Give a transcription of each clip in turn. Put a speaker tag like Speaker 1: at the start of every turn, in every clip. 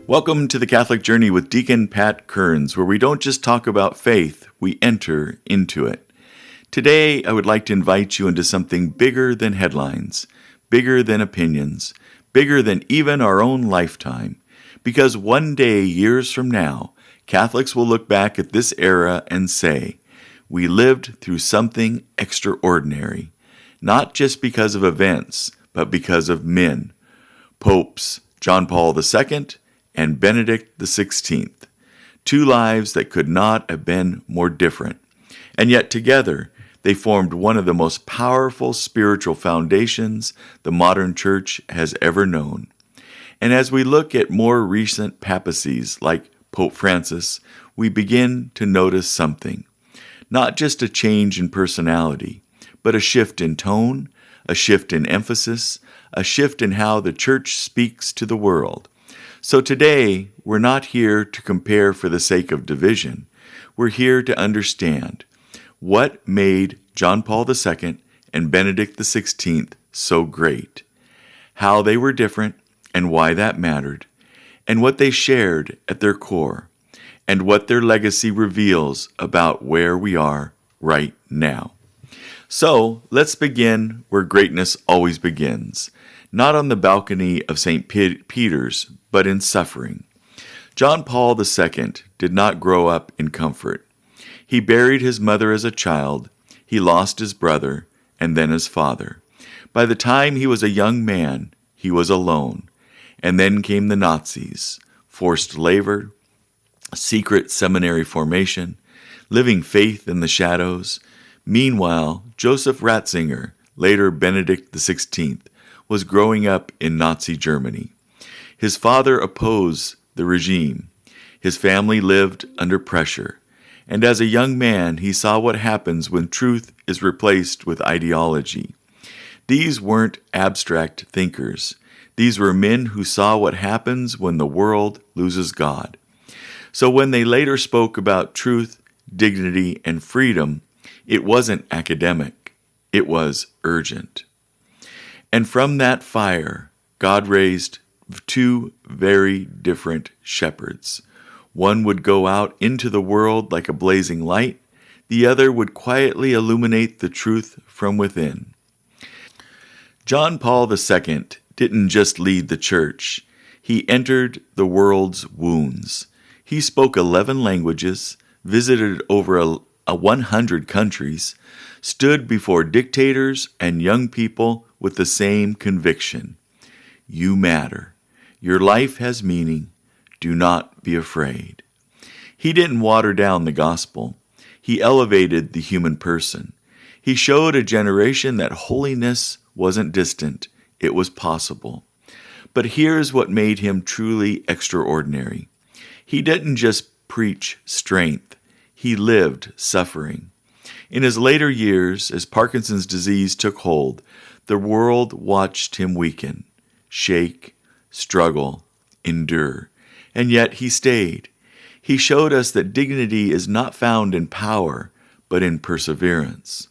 Speaker 1: Welcome to the Catholic Journey with Deacon Pat Kearns, where we don't just talk about faith, we enter into it. Today, I would like to invite you into something bigger than headlines, bigger than opinions, bigger than even our own lifetime. Because one day, years from now, Catholics will look back at this era and say, we lived through something extraordinary, not just because of events, but because of men, popes John Paul II and Benedict XVI, two lives that could not have been more different. And yet together, they formed one of the most powerful spiritual foundations the modern church has ever known. And as we look at more recent papacies like Pope Francis, we begin to notice something. Not just a change in personality, but a shift in tone, a shift in emphasis, a shift in how the church speaks to the world. So today, we're not here to compare for the sake of division. We're here to understand what made John Paul II and Benedict XVI so great, how they were different and why that mattered, and what they shared at their core, and what their legacy reveals about where we are right now. So, let's begin where greatness always begins, not on the balcony of St. Peter's, but in suffering. John Paul II did not grow up in comfort. He buried his mother as a child, he lost his brother, and then his father. By the time he was a young man, he was alone. And then came the Nazis, forced labor, secret seminary formation, living faith in the shadows. Meanwhile, Joseph Ratzinger, later Benedict XVI, was growing up in Nazi Germany. His father opposed the regime. His family lived under pressure. And as a young man, he saw what happens when truth is replaced with ideology. These weren't abstract thinkers. These were men who saw what happens when the world loses God. So when they later spoke about truth, dignity, and freedom, it wasn't academic. It was urgent. And from that fire, God raised two very different shepherds. One would go out into the world like a blazing light. The other would quietly illuminate the truth from within. John Paul II didn't just lead the church. He entered the world's wounds. He spoke 11 languages, visited over 100 countries, stood before dictators and young people with the same conviction. You matter. Your life has meaning. Do not be afraid. He didn't water down the gospel. He elevated the human person. He showed a generation that holiness wasn't distant. It was possible. But here's what made him truly extraordinary. He didn't just preach strength. He lived suffering. In his later years, as Parkinson's disease took hold, the world watched him weaken, shake, struggle, endure. And yet he stayed. He showed us that dignity is not found in power, but in perseverance.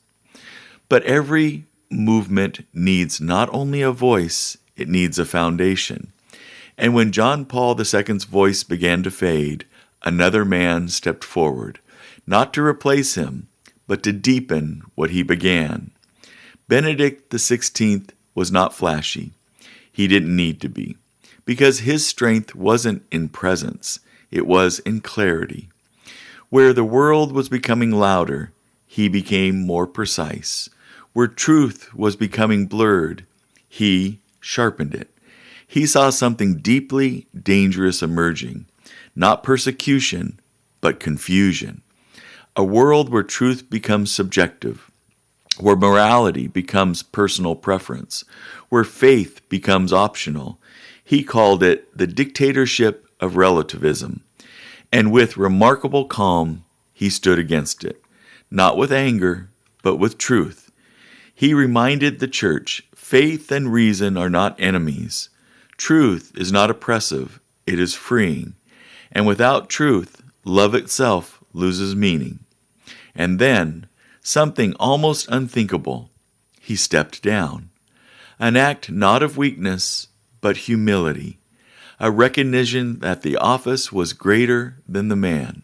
Speaker 1: But every movement needs not only a voice, it needs a foundation. And when John Paul II's voice began to fade, another man stepped forward, not to replace him, but to deepen what he began. Benedict XVI was not flashy. He didn't need to be, because his strength wasn't in presence, it was in clarity. Where the world was becoming louder, he became more precise. Where truth was becoming blurred, he sharpened it. He saw something deeply dangerous emerging, not persecution, but confusion. A world where truth becomes subjective, where morality becomes personal preference, where faith becomes optional. He called it the dictatorship of relativism. And with remarkable calm, he stood against it, not with anger, but with truth. He reminded the church, faith and reason are not enemies. Truth is not oppressive, it is freeing. And without truth, love itself loses meaning. And then, something almost unthinkable, he stepped down. An act not of weakness, but humility. a recognition that the office was greater than the man.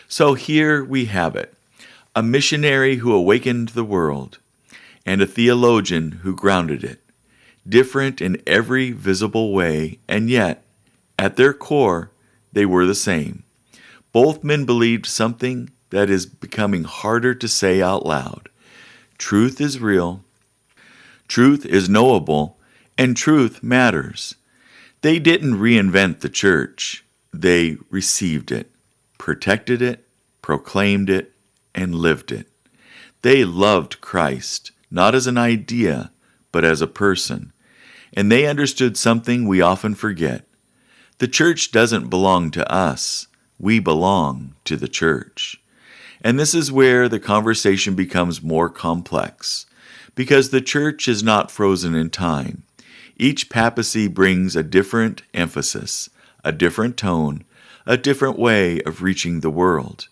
Speaker 1: So here we have it, a missionary who awakened the world, and a theologian who grounded it, different in every visible way, and yet, at their core, they were the same. Both men believed something that is becoming harder to say out loud. Truth is real, truth is knowable, and truth matters. They didn't reinvent the church. They received it, protected it, proclaimed it, and lived it. They loved Christ, not as an idea, but as a person. And they understood something we often forget. The church doesn't belong to us. We belong to the church. And this is where the conversation becomes more complex, because the church is not frozen in time. Each papacy brings a different emphasis, a different tone, a different way of reaching the world.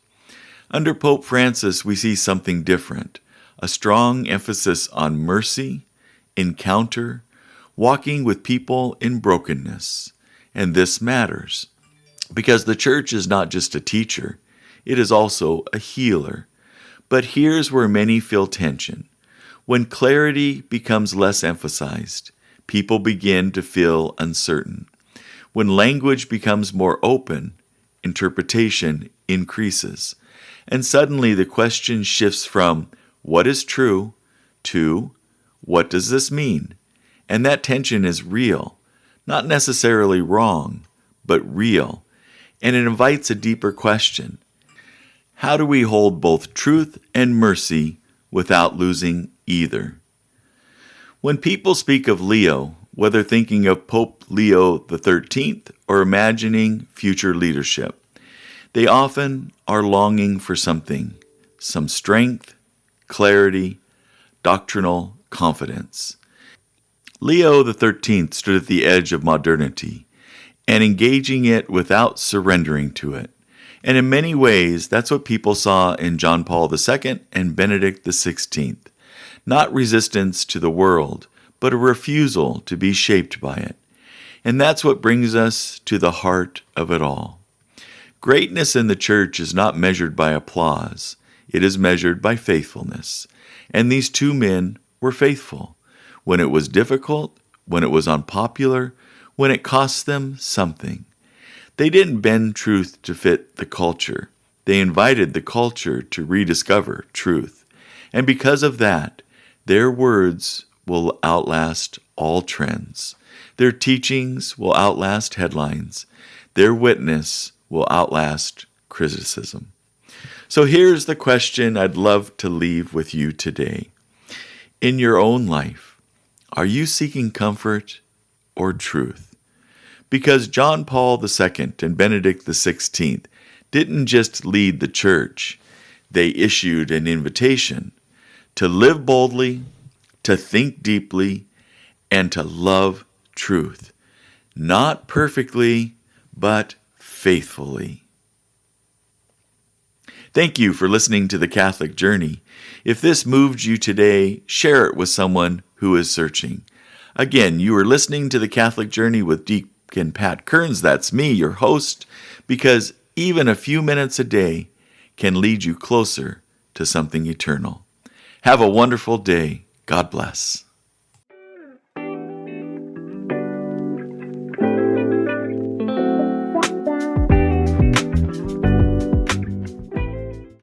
Speaker 1: Under Pope Francis, we see something different, a strong emphasis on mercy, encounter, walking with people in brokenness. And this matters, because the church is not just a teacher, it is also a healer. But here's where many feel tension. When clarity becomes less emphasized, people begin to feel uncertain. When language becomes more open, interpretation increases. And suddenly the question shifts from what is true to what does this mean? And that tension is real, not necessarily wrong, but real. And it invites a deeper question. How do we hold both truth and mercy without losing either? When people speak of Leo, whether thinking of Pope Leo XIII or imagining future leadership, they often are longing for something, some strength, clarity, doctrinal confidence. Leo XIII stood at the edge of modernity and engaging it without surrendering to it. And in many ways, that's what people saw in John Paul II and Benedict XVI. Not resistance to the world, but a refusal to be shaped by it. And that's what brings us to the heart of it all. Greatness in the church is not measured by applause. It is measured by faithfulness. And these two men were faithful. When it was difficult, when it was unpopular, when it cost them something. They didn't bend truth to fit the culture. They invited the culture to rediscover truth. And because of that, their words will outlast all trends. Their teachings will outlast headlines. Their witness will outlast criticism. So here's the question I'd love to leave with you today. In your own life, are you seeking comfort or truth? Because John Paul II and Benedict XVI didn't just lead the church, they issued an invitation to live boldly, to think deeply, and to love truth. Not perfectly, but faithfully. Thank you for listening to The Catholic Journey. If this moved you today, share it with someone who is searching. Again, you are listening to The Catholic Journey with Deacon Pat Kearns. That's me, your host, because even a few minutes a day can lead you closer to something eternal. Have a wonderful day. God bless.